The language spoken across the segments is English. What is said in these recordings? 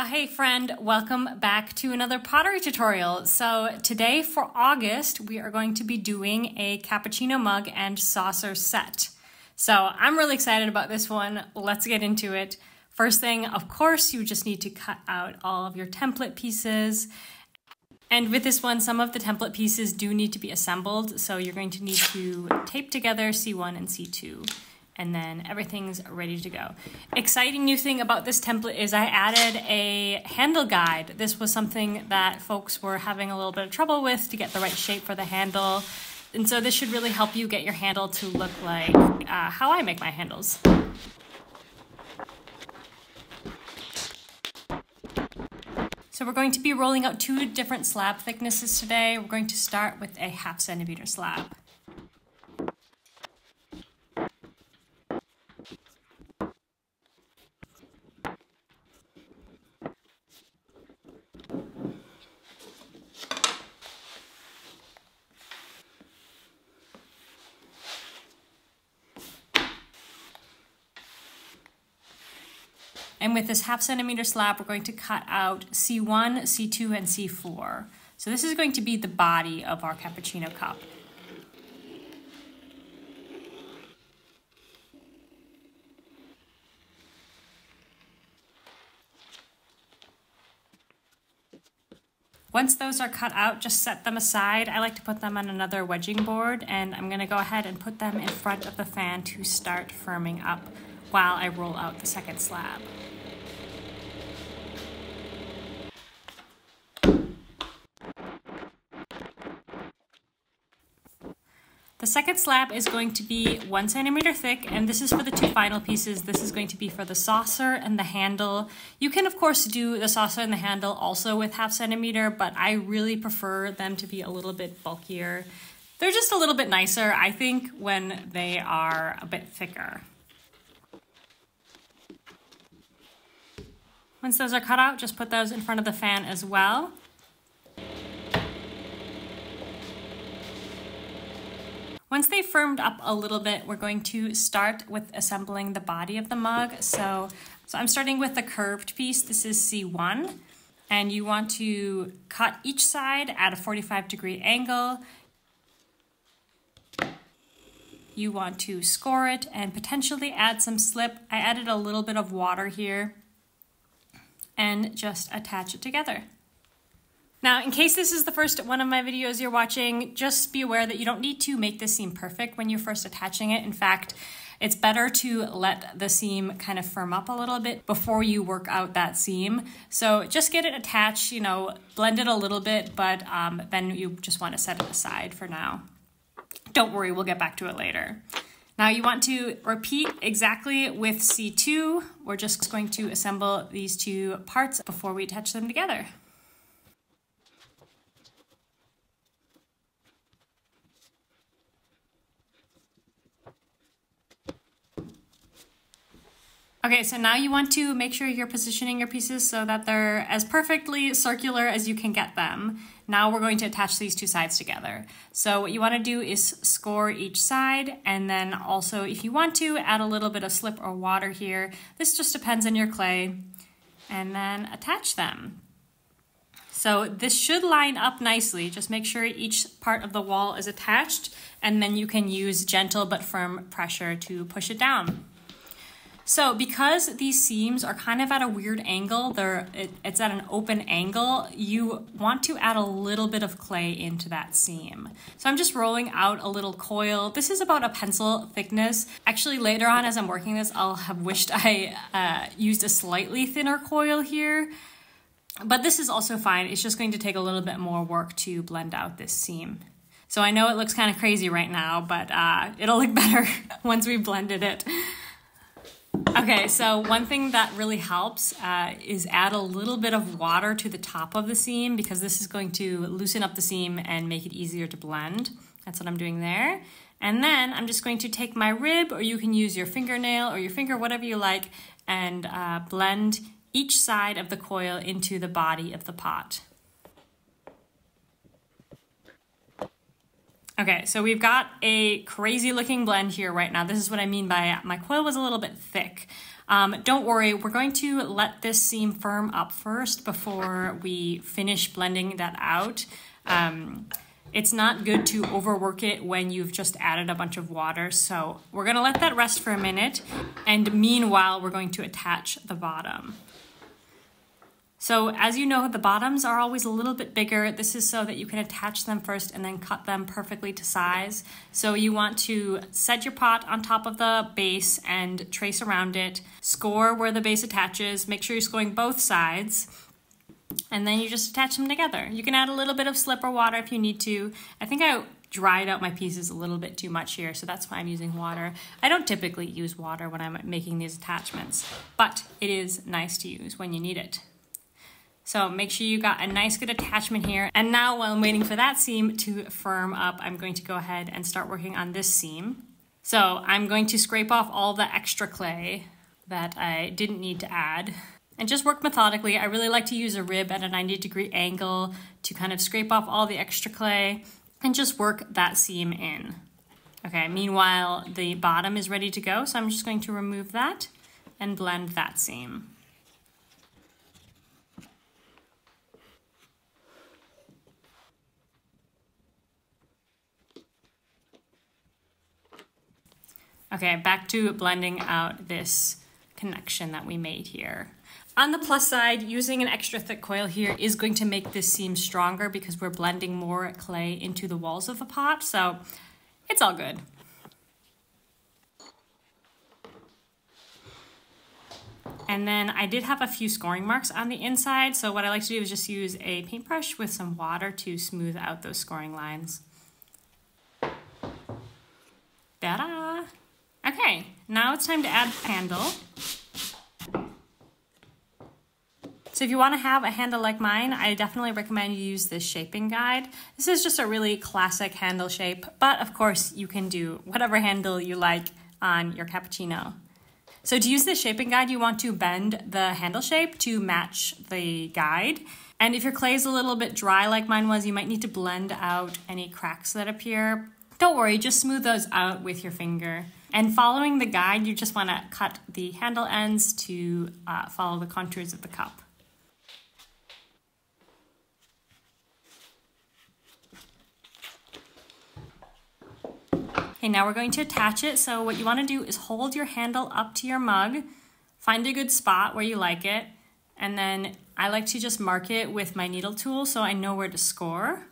Hey friend, welcome back to another pottery tutorial. So today for August, we are going to be doing a cappuccino mug and saucer set. So I'm really excited about this one. Let's get into it. First thing, of course, you just need to cut out all of your template pieces. And with this one, some of the template pieces do need to be assembled. So you're going to need to tape together C1 and C2. And then everything's ready to go. Exciting new thing about this template is I added a handle guide. This was something that folks were having a little bit of trouble with to get the right shape for the handle. And so this should really help you get your handle to look like how I make my handles. So we're going to be rolling out 2 different slab thicknesses today. We're going to start with a 1/2 centimeter slab. And with this 1/2 centimeter slab, we're going to cut out C1, C2, and C4. So this is going to be the body of our cappuccino cup. Once those are cut out, just set them aside. I like to put them on another wedging board, and I'm gonna go ahead and put them in front of the fan to start firming up while I roll out the second slab. The second slab is going to be 1 centimeter thick, and this is for the 2 final pieces. This is going to be for the saucer and the handle. You can, of course, do the saucer and the handle also with 1/2 centimeter, but I really prefer them to be a little bit bulkier. They're just a little bit nicer, I think, when they are a bit thicker. Once those are cut out, just put those in front of the fan as well. Once they've firmed up a little bit, we're going to start with assembling the body of the mug. So I'm starting with the curved piece. This is C1, and you want to cut each side at a 45-degree angle. You want to score it and potentially add some slip. I added a little bit of water here and just attach it together. Now, in case this is the first one of my videos you're watching, just be aware that you don't need to make this seam perfect when you're first attaching it. In fact, it's better to let the seam kind of firm up a little bit before you work out that seam. So just get it attached, blend it a little bit, but then you just want to set it aside for now. Don't worry, we'll get back to it later. Now you want to repeat exactly with C2. We're just going to assemble these 2 parts before we attach them together. Okay, so now you want to make sure you're positioning your pieces so that they're as perfectly circular as you can get them. Now we're going to attach these 2 sides together. So what you want to do is score each side, and then also, if you want to, add a little bit of slip or water here. This just depends on your clay. And then attach them. So this should line up nicely. Just make sure each part of the wall is attached, and then you can use gentle but firm pressure to push it down. So because these seams are kind of at a weird angle, it's at an open angle, you want to add a little bit of clay into that seam. So I'm just rolling out a little coil. This is about a pencil thickness. Actually, later on as I'm working this, I'll have wished I used a slightly thinner coil here. But this is also fine. It's just going to take a little bit more work to blend out this seam. So I know it looks kind of crazy right now, but it'll look better once we blended it. Okay, so one thing that really helps is add a little bit of water to the top of the seam, because this is going to loosen up the seam and make it easier to blend. That's what I'm doing there. And then I'm just going to take my rib, or you can use your fingernail or your finger, whatever you like, and blend each side of the coil into the body of the pot. Okay, so we've got a crazy looking blend here right now. This is what I mean by my coil was a little bit thick. Don't worry, we're going to let this seam firm up first before we finish blending that out. It's not good to overwork it when you've just added a bunch of water, so we're gonna let that rest for a minute, and meanwhile, we're going to attach the bottom. So as you know, the bottoms are always a little bit bigger. This is so that you can attach them first and then cut them perfectly to size. So you want to set your pot on top of the base and trace around it, score where the base attaches, make sure you're scoring both sides, and then you just attach them together. You can add a little bit of slip or water if you need to. I think I dried out my pieces a little bit too much here, so that's why I'm using water. I don't typically use water when I'm making these attachments, but it is nice to use when you need it. So make sure you got a nice good attachment here. And now while I'm waiting for that seam to firm up, I'm going to go ahead and start working on this seam. So I'm going to scrape off all the extra clay that I didn't need to add and just work methodically. I really like to use a rib at a 90-degree angle to kind of scrape off all the extra clay and just work that seam in. Okay, meanwhile, the bottom is ready to go. So I'm just going to remove that and blend that seam. Okay, back to blending out this connection that we made here. On the plus side, using an extra thick coil here is going to make this seam stronger because we're blending more clay into the walls of the pot, so it's all good. And then I did have a few scoring marks on the inside, so what I like to do is just use a paintbrush with some water to smooth out those scoring lines. Ta-da! Okay, now it's time to add the handle. So if you want to have a handle like mine, I definitely recommend you use this shaping guide. This is just a really classic handle shape, but of course you can do whatever handle you like on your cappuccino. So to use this shaping guide, you want to bend the handle shape to match the guide. And if your clay is a little bit dry like mine was, you might need to blend out any cracks that appear. Don't worry, just smooth those out with your finger. And following the guide, you just want to cut the handle ends to follow the contours of the cup. Okay, now we're going to attach it. So what you want to do is hold your handle up to your mug, find a good spot where you like it, and then I like to just mark it with my needle tool so I know where to score.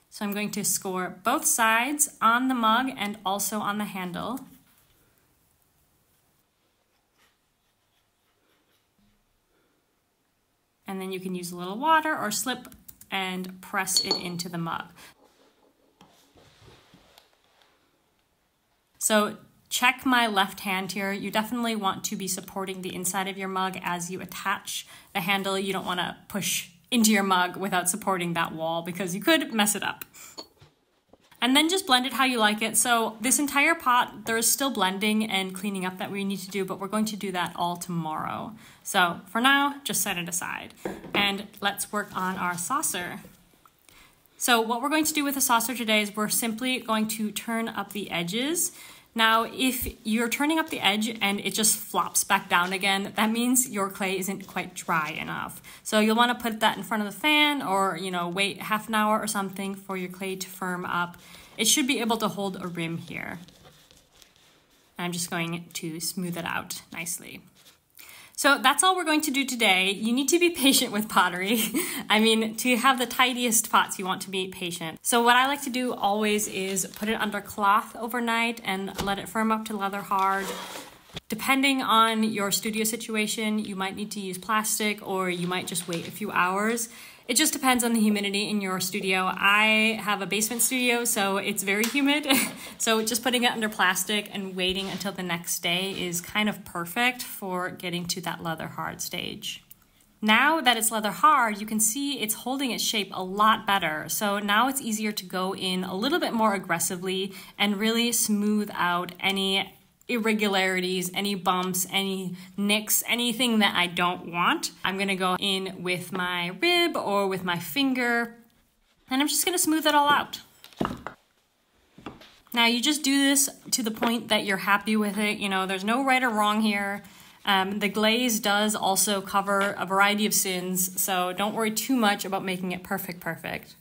So I'm going to score both sides on the mug and also on the handle. And then you can use a little water or slip and press it into the mug. So check my left hand here. You definitely want to be supporting the inside of your mug as you attach the handle. You don't want to push into your mug without supporting that wall because you could mess it up. And then just blend it how you like it. So this entire pot, there's still blending and cleaning up that we need to do, but we're going to do that all tomorrow. So for now, just set it aside. And let's work on our saucer. So what we're going to do with the saucer today is we're simply going to turn up the edges. Now, if you're turning up the edge and it just flops back down again, that means your clay isn't quite dry enough. So you'll want to put that in front of the fan or, wait half an hour or something for your clay to firm up. It should be able to hold a rim here. I'm just going to smooth it out nicely. So that's all we're going to do today. You need to be patient with pottery. I mean, to have the tidiest pots, you want to be patient. So what I like to do always is put it under cloth overnight and let it firm up to leather hard. Depending on your studio situation, you might need to use plastic or you might just wait a few hours. It just depends on the humidity in your studio. I have a basement studio, so it's very humid. So just putting it under plastic and waiting until the next day is kind of perfect for getting to that leather hard stage. Now that it's leather hard, you can see it's holding its shape a lot better. So now it's easier to go in a little bit more aggressively and really smooth out any irregularities, any bumps, any nicks, anything that I don't want. I'm gonna go in with my rib or with my finger, and I'm just gonna smooth it all out. Now you just do this to the point that you're happy with it. You know, there's no right or wrong here. The glaze does also cover a variety of sins, so don't worry too much about making it perfect.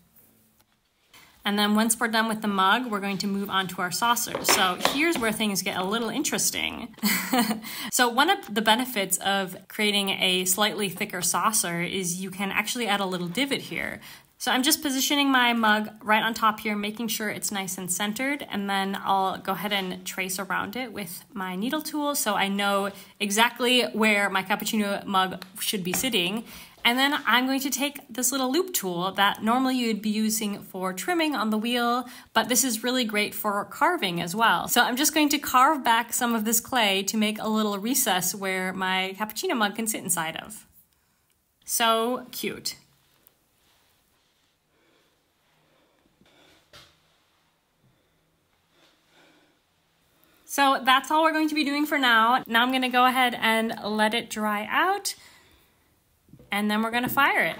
And then once we're done with the mug, we're going to move on to our saucers. So here's where things get a little interesting. So one of the benefits of creating a slightly thicker saucer is you can actually add a little divot here. So I'm just positioning my mug right on top here, making sure it's nice and centered, and then I'll go ahead and trace around it with my needle tool so I know exactly where my cappuccino mug should be sitting. And then I'm going to take this little loop tool that normally you'd be using for trimming on the wheel, but this is really great for carving as well. So I'm just going to carve back some of this clay to make a little recess where my cappuccino mug can sit inside of. So cute. So that's all we're going to be doing for now. Now I'm gonna go ahead and let it dry out, and then we're gonna fire it.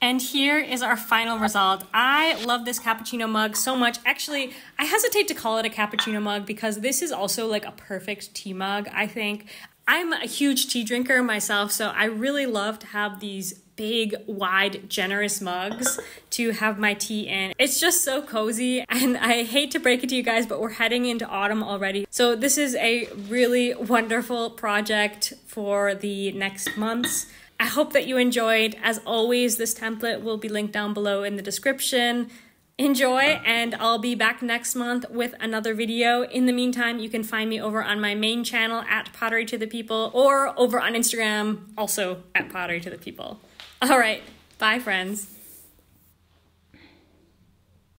And here is our final result. I love this cappuccino mug so much. Actually, I hesitate to call it a cappuccino mug because this is also like a perfect tea mug, I think. I'm a huge tea drinker myself, so I really love to have these big, wide, generous mugs to have my tea in. It's just so cozy, and I hate to break it to you guys, but we're heading into autumn already. So this is a really wonderful project for the next months. I hope that you enjoyed. As always, this template will be linked down below in the description. Enjoy, and I'll be back next month with another video. In the meantime, you can find me over on my main channel at Pottery to the People, or over on Instagram, also at Pottery to the People. All right, bye friends.